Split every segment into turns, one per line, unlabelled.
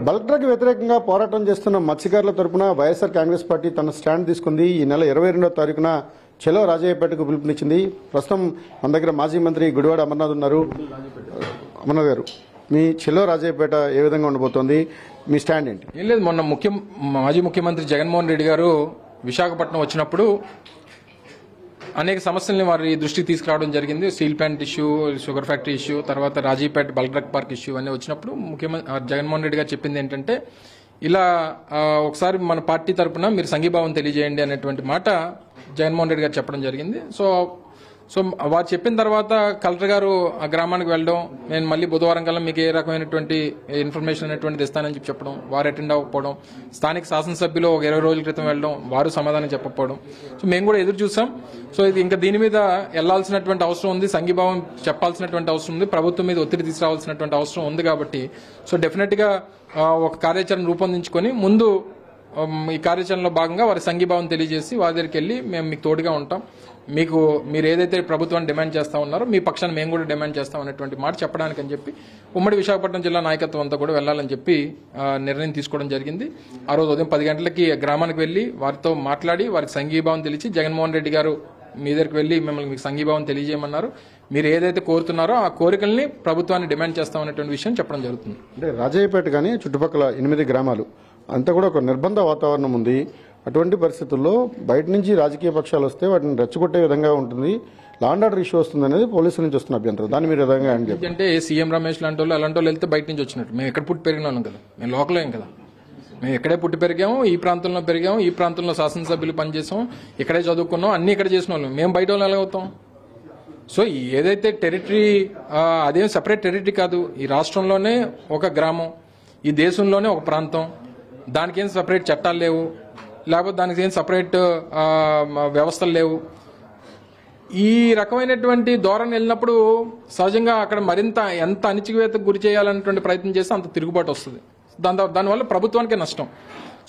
Bulk drug వ్యతిరేకంగా పోరాటం చేస్తున్న మత్స్యకారుల తరపున వైఎస్ఆర్ కాంగ్రెస్ పార్టీ తన స్టాండ్ తీసుకుంది. ఈ నెల 22వ తారీఖున చలో రాజయ్యపేటకు పిలుపునిచ్చింది. ప్రస్తుతం మన దగ్గర మాజీ మంత్రి గుడివాడ అమర్నాథ్ ఉన్నారు. అమర్నాథ్ గారు, మీ చలో రాజయ్యపేట ఏ విధంగా ఉండబోతోంది, మీ స్టాండ్ ఏంటి?
ఏం లేదు, మొన్న మాజీ ముఖ్యమంత్రి జగన్మోహన్ రెడ్డి గారు విశాఖపట్నం వచ్చినప్పుడు అనేక సమస్యల్ని వారి దృష్టికి తీసుకురావడం జరిగింది. Steel plant issue, sugar factory issue, తర్వాత Rajipeta bulk drug park issue అన్నీ వచ్చినప్పుడు జగన్మోహన్ రెడ్డి గారు చెప్పింది ఏంటంటే, ఇలా ఒకసారి మన పార్టీ తరఫున మీరు సంఘీభావం తెలియజేయండి అనేటువంటి మాట జగన్మోహన్ రెడ్డి గారు చెప్పడం జరిగింది. సో వారు చెప్పిన తర్వాత కలెక్టర్ గారు ఆ గ్రామానికి వెళ్ళడం, నేను మళ్ళీ బుధవారం కల్లా మీకు ఏ రకమైనటువంటి ఇన్ఫర్మేషన్ అనేటువంటిది ఇస్తానని చెప్పడం, వారు అటెండ్ అవ్వకపోవడం, స్థానిక శాసనసభ్యులు ఒక 20 రోజుల క్రితం వెళ్ళడం, వారు సమాధానం చెప్పకపోవడం, సో మేము కూడా ఎదురు చూసాం. సో ఇది ఇంకా దీని మీద వెళ్లాల్సినటువంటి అవసరం ఉంది, సంఘీభావం చెప్పాల్సినటువంటి అవసరం ఉంది, ప్రభుత్వం మీద ఒత్తిడి తీసుకురావాల్సినటువంటి అవసరం ఉంది. కాబట్టి సో డెఫినెట్ గా ఒక కార్యాచరణ రూపొందించుకొని ముందు ఈ కార్యాచరణలో భాగంగా వారి సంఘీభావం తెలియజేసి వారి దగ్గరికి వెళ్ళి మేము మీకు తోడుగా ఉంటాం, మీరు ఏదైతే ప్రభుత్వాన్ని డిమాండ్ చేస్తా ఉన్నారో మీ పక్షాన్ని మేము కూడా డిమాండ్ చేస్తాం అనేటువంటి మాట చెప్పడానికి అని చెప్పి ఉమ్మడి విశాఖపట్నం జిల్లా నాయకత్వం అంతా కూడా వెళ్లాలని చెప్పి నిర్ణయం తీసుకోవడం జరిగింది. ఆ రోజు ఉదయం 10 గంటలకి గ్రామానికి వెళ్లి వారితో మాట్లాడి వారికి సంఘీభావం తెలిసి జగన్మోహన్ రెడ్డి గారు మీ దగ్గరికి వెళ్లి మిమ్మల్ని మీకు సంఘీభావం తెలియజేయమన్నారు. మీరు ఏదైతే కోరుతున్నారో ఆ కోరికల్ని ప్రభుత్వాన్ని డిమాండ్ చేస్తామనేటువంటి విషయం చెప్పడం జరుగుతుంది.
అంటే రాజయ్యపేట కానీ చుట్టుపక్కల 8 గ్రామాలు అంతా కూడా ఒక నిర్బంధ వాతావరణం ఉంది. అటువంటి పరిస్థితుల్లో బయట నుంచి రాజకీయ పక్షాలు వస్తే వాటిని రెచ్చగొట్టే విధంగా ఉంటుంది, లా అండ్ ఆర్డర్ ఇష్యూ వస్తుంది అనేది పోలీసుల నుంచి వస్తున్న అభ్యంతరం. దాని మీరు విధంగా
అంటే సీఎం రమేష్ లాంటి వాళ్ళు అలాంటి వాళ్ళు వెళ్తే బయట నుంచి వచ్చినట్టు. మేము ఎక్కడ పుట్టి పెరిగిన వాళ్ళం కదా, మేము లోకలేం కదా, మేము ఎక్కడే పుట్టి పెరిగాము, ఈ ప్రాంతంలో పెరిగాము, ఈ ప్రాంతంలో శాసనసభ్యులు పనిచేసాం, ఇక్కడే చదువుకున్నాం, అన్ని ఇక్కడ చేసిన వాళ్ళం. మేము బయట వాళ్ళు ఎలా అవుతాం? సో ఏదైతే టెరిటరీ, అదేం సెపరేట్ టెరిటరీ కాదు, ఈ రాష్ట్రంలోనే ఒక గ్రామం, ఈ దేశంలోనే ఒక ప్రాంతం, దానికి ఏం సపరేట్ చట్టాలు లేవు, లేకపోతే దానికి ఏం సపరేట్ వ్యవస్థలు లేవు. ఈ రకమైనటువంటి ధోరణి వెళ్ళినప్పుడు సహజంగా అక్కడ మరింత ఎంత అణచివేతకు గురి చేయాలనేటువంటి ప్రయత్నం చేస్తే అంత తిరుగుబాటు వస్తుంది. దానివల్ల ప్రభుత్వానికే నష్టం.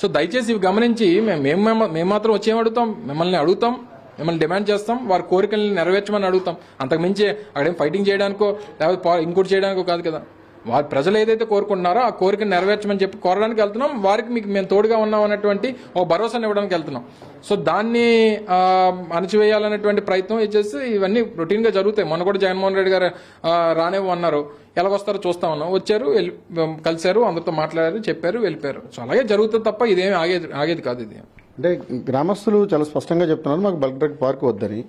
సో దయచేసి ఇవి గమనించి మేము మాత్రం వచ్చేమడుగుతాం, మిమ్మల్ని అడుగుతాం, మిమ్మల్ని డిమాండ్ చేస్తాం, వారి కోరికల్ని నెరవేర్చమని అడుగుతాం. అంతకుమించి అక్కడేం ఫైటింగ్ చేయడానికో లేకపోతే ఇంకోటి చేయడానికో కాదు కదా. వారి ప్రజలు ఏదైతే కోరుకుంటున్నారో ఆ కోరికను నెరవేర్చమని చెప్పి కోరడానికి వెళ్తున్నాం, వారికి మీకు మేము తోడుగా ఉన్నాం అన్నటువంటి ఒక భరోసాను ఇవ్వడానికి వెళ్తున్నాం. సో దాన్ని అణచివేయాలనేటువంటి ప్రయత్నం చేసి ఇవన్నీ రొటీన్ గా జరుగుతాయి. మొన్న కూడా జగన్మోహన్ రెడ్డి గారు రానేమో అన్నారు, ఎలాగొస్తారో చూస్తా ఉన్నాం, వచ్చారు, కలిశారు, అందరితో మాట్లాడారు, చెప్పారు, వెళ్ళిపోయారు. సో అలాగే జరుగుతుంది తప్ప ఇదేమి ఆగేది కాదు. ఇది
అంటే గ్రామస్తులు చాలా స్పష్టంగా చెప్తున్నారు, మాకు బల్క్ డ్రగ్ పార్క్ వద్దని.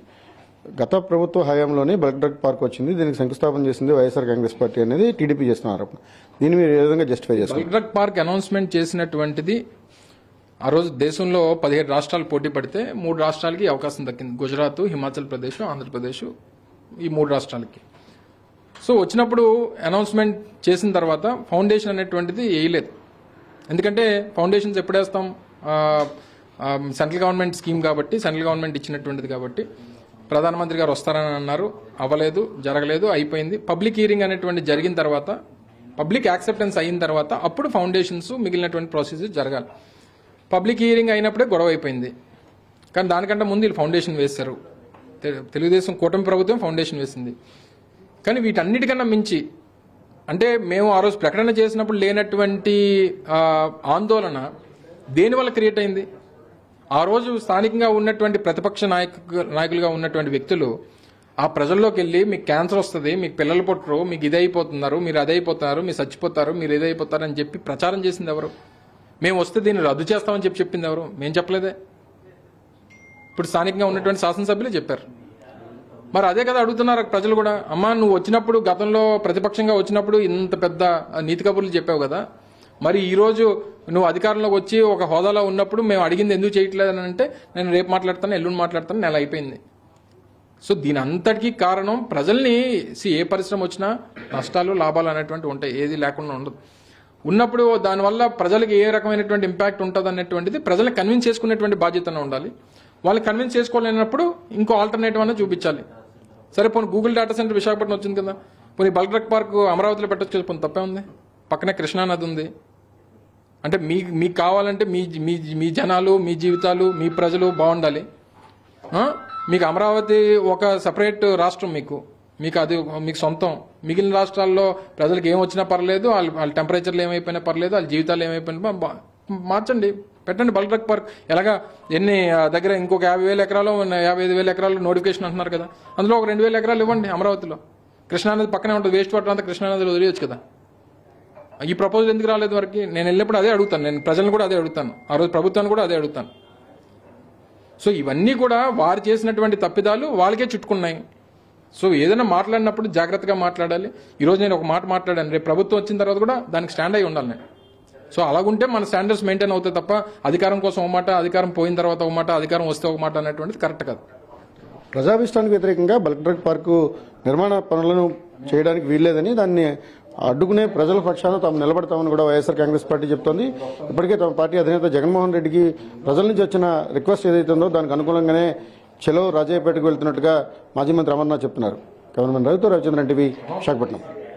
గత ప్రభుత్వ హయాంలోనే బల్క్ డ్రగ్ పార్క్ వచ్చింది, దీనికి శంకుస్థాపన చేసింది వైఎస్ఆర్ కాంగ్రెస్ పార్టీ అనేది టీడీపీ చేస్తున్నారు. దీన్ని మీరు ఏ విధంగా జస్టిఫై చేస్తారు?
బల్క్ డ్రగ్ పార్క్ అనౌన్స్మెంట్ చేసినటువంటిది ఆ రోజు దేశంలో 17 రాష్ట్రాలు పోటీ పడితే 3 రాష్ట్రాలకి అవకాశం దక్కింది. గుజరాత్, హిమాచల్ ప్రదేశ్, ఆంధ్రప్రదేశ్, ఈ 3 రాష్ట్రాలకి. సో వచ్చినప్పుడు అనౌన్స్మెంట్ చేసిన తర్వాత ఫౌండేషన్ అనేటువంటిది వేయలేదు. ఎందుకంటే ఫౌండేషన్స్ ఎప్పుడు వేస్తాం? సెంట్రల్ గవర్నమెంట్ స్కీమ్ కాబట్టి, సెంట్రల్ గవర్నమెంట్ ఇచ్చినటువంటిది కాబట్టి. ప్రధానమంత్రి గారు వస్తారని అన్నారు, అవ్వలేదు, జరగలేదు, అయిపోయింది. పబ్లిక్ హియరింగ్ అనేటువంటి జరిగిన తర్వాత, పబ్లిక్ యాక్సెప్టెన్స్ అయిన తర్వాత అప్పుడు ఫౌండేషన్స్ మిగిలినటువంటి ప్రాసెసెస్ జరగాలి. పబ్లిక్ హియరింగ్ అయినప్పుడే గొడవ అయిపోయింది. కానీ దానికంటే ముందు వీళ్ళు ఫౌండేషన్ వేశారు. తెలుగుదేశం కూటమి ప్రభుత్వం ఫౌండేషన్ వేసింది. కానీ వీటన్నిటికన్నా మించి, అంటే మేము ఆ రోజు ప్రకటన చేసినప్పుడు లేనటువంటి ఆందోళన దేనివల్ల క్రియేట్ అయింది? ఆ రోజు స్థానికంగా ఉన్నటువంటి ప్రతిపక్ష నాయకులుగా ఉన్నటువంటి వ్యక్తులు ఆ ప్రజల్లోకి వెళ్ళి మీకు క్యాన్సర్ వస్తుంది, మీకు పిల్లలు పుట్టరు, మీకు ఇదైపోతున్నారు, మీరు అదైపోతున్నారు, మీరు చచ్చిపోతారు, మీరు ఇదైపోతారు అని చెప్పి ప్రచారం చేసింది ఎవరు? మేము వస్తే దీన్ని రద్దు చేస్తామని చెప్పింది ఎవరు? మేము చెప్పలేదే. ఇప్పుడు స్థానికంగా ఉన్నటువంటి శాసనసభ్యులే చెప్పారు. మరి అదే కదా అడుగుతున్నారు ప్రజలు కూడా. అమ్మా, నువ్వు వచ్చినప్పుడు, గతంలో ప్రతిపక్షంగా వచ్చినప్పుడు ఇంత పెద్ద నీతి కబుర్లు చెప్పావు కదా, మరి ఈ రోజు నువ్వు అధికారంలోకి వచ్చి ఒక హోదాలో ఉన్నప్పుడు మేము అడిగింది ఎందుకు చేయట్లేదని అంటే, నేను రేపు మాట్లాడతాను, ఎల్లుండి మాట్లాడతాను, నెల అయిపోయింది. సో దీని అంతటికీ కారణం ప్రజల్ని, ఏ పరిశ్రమ వచ్చినా నష్టాలు లాభాలు అనేటువంటి ఉంటాయి, ఏది లేకుండా ఉండదు. ఉన్నప్పుడు దానివల్ల ప్రజలకు ఏ రకమైనటువంటి ఇంపాక్ట్ ఉంటుంది అనేటువంటిది ప్రజల్ని కన్విన్స్ చేసుకునేటువంటి బాధ్యతనే ఉండాలి. వాళ్ళు కన్విన్స్ చేసుకోలేనప్పుడు ఇంకో ఆల్టర్నేటివ్ అనేది చూపించాలి. సరే, పోనీ గూగుల్ డేటా సెంటర్ విశాఖపట్నం వచ్చింది కదా, పోనీ బల్క్ డ్రగ్ పార్క్ అమరావతిలో పెట్టచ్చు కదా, పోనీ తప్పే ఉంది. పక్కనే కృష్ణానది ఉంది. అంటే మీకు కావాలంటే మీ జనాలు, మీ జీవితాలు, మీ ప్రజలు బాగుండాలి. మీకు అమరావతి ఒక సపరేట్ రాష్ట్రం, మీకు అది మీకు సొంతం, మిగిలిన రాష్ట్రాల్లో ప్రజలకు ఏం వచ్చినా పర్లేదు, వాళ్ళ టెంపరేచర్లు ఏమైపోయినా పర్లేదు, వాళ్ళ జీవితాలు ఏమైపోయినా మార్చండి, పెట్టండి బల్క్ డ్రగ్ పార్క్. ఎలాగా ఎన్ని దగ్గర ఇంకొక 50,000 ఎకరాలు 55,000 ఎకరాలు నోటిఫికేషన్ అంటున్నారు కదా, అందులో ఒక 2,000 ఎకరాలు ఇవ్వండి అమరావతిలో. కృష్ణానది పక్కనే ఉంటుంది, వేస్ట్ వాటర్ అంతా కృష్ణానదిలో వదిలేయచ్చు కదా. ఈ ప్రపోజల్ ఎందుకు రాలేదు వరకు? నేను వెళ్ళినప్పుడు అదే అడుగుతాను, నేను ప్రజలను కూడా అదే అడుగుతాను, ఆ రోజు ప్రభుత్వాన్ని కూడా అదే అడుగుతాను. సో ఇవన్నీ కూడా వారు చేసినటువంటి తప్పిదాలు వాళ్ళకే చుట్టుకున్నాయి. సో ఏదైనా మాట్లాడినప్పుడు జాగ్రత్తగా మాట్లాడాలి. ఈరోజు నేను ఒక మాట మాట్లాడాను, రేపు ప్రభుత్వం వచ్చిన తర్వాత కూడా దానికి స్టాండ్ అయి ఉండాలి నేను. సో అలాగుంటే మన స్టాండర్డ్స్ మెయింటైన్ అవుతాయి తప్ప అధికారం కోసం ఒక మాట, అధికారం పోయిన తర్వాత ఒక మాట, అధికారం వస్తే ఒక మాట అనేటువంటిది కరెక్ట్ కాదు.
ప్రజాభిష్టానికి వ్యతిరేకంగా బల్క్ డ్రగ్ పార్కు నిర్మాణ పనులను చేయడానికి వీల్లేదని, దాన్ని అడ్డుకునే ప్రజల పక్షాన తాము నిలబడతామని కూడా వైఎస్ఆర్ కాంగ్రెస్ పార్టీ చెప్తోంది. ఇప్పటికే తమ పార్టీ అధినేత జగన్మోహన్ రెడ్డికి ప్రజల నుంచి వచ్చిన రిక్వెస్ట్ ఏదైతే ఉందో దానికి అనుకూలంగానే చలో రాజయ్యపేటకు వెళ్తున్నట్టుగా మాజీ మంత్రి అమర్నాథ్ చెప్తున్నారు. కెమెరామెన్ రవితో రవిచంద్రన్, టీవీ, విశాఖపట్నం.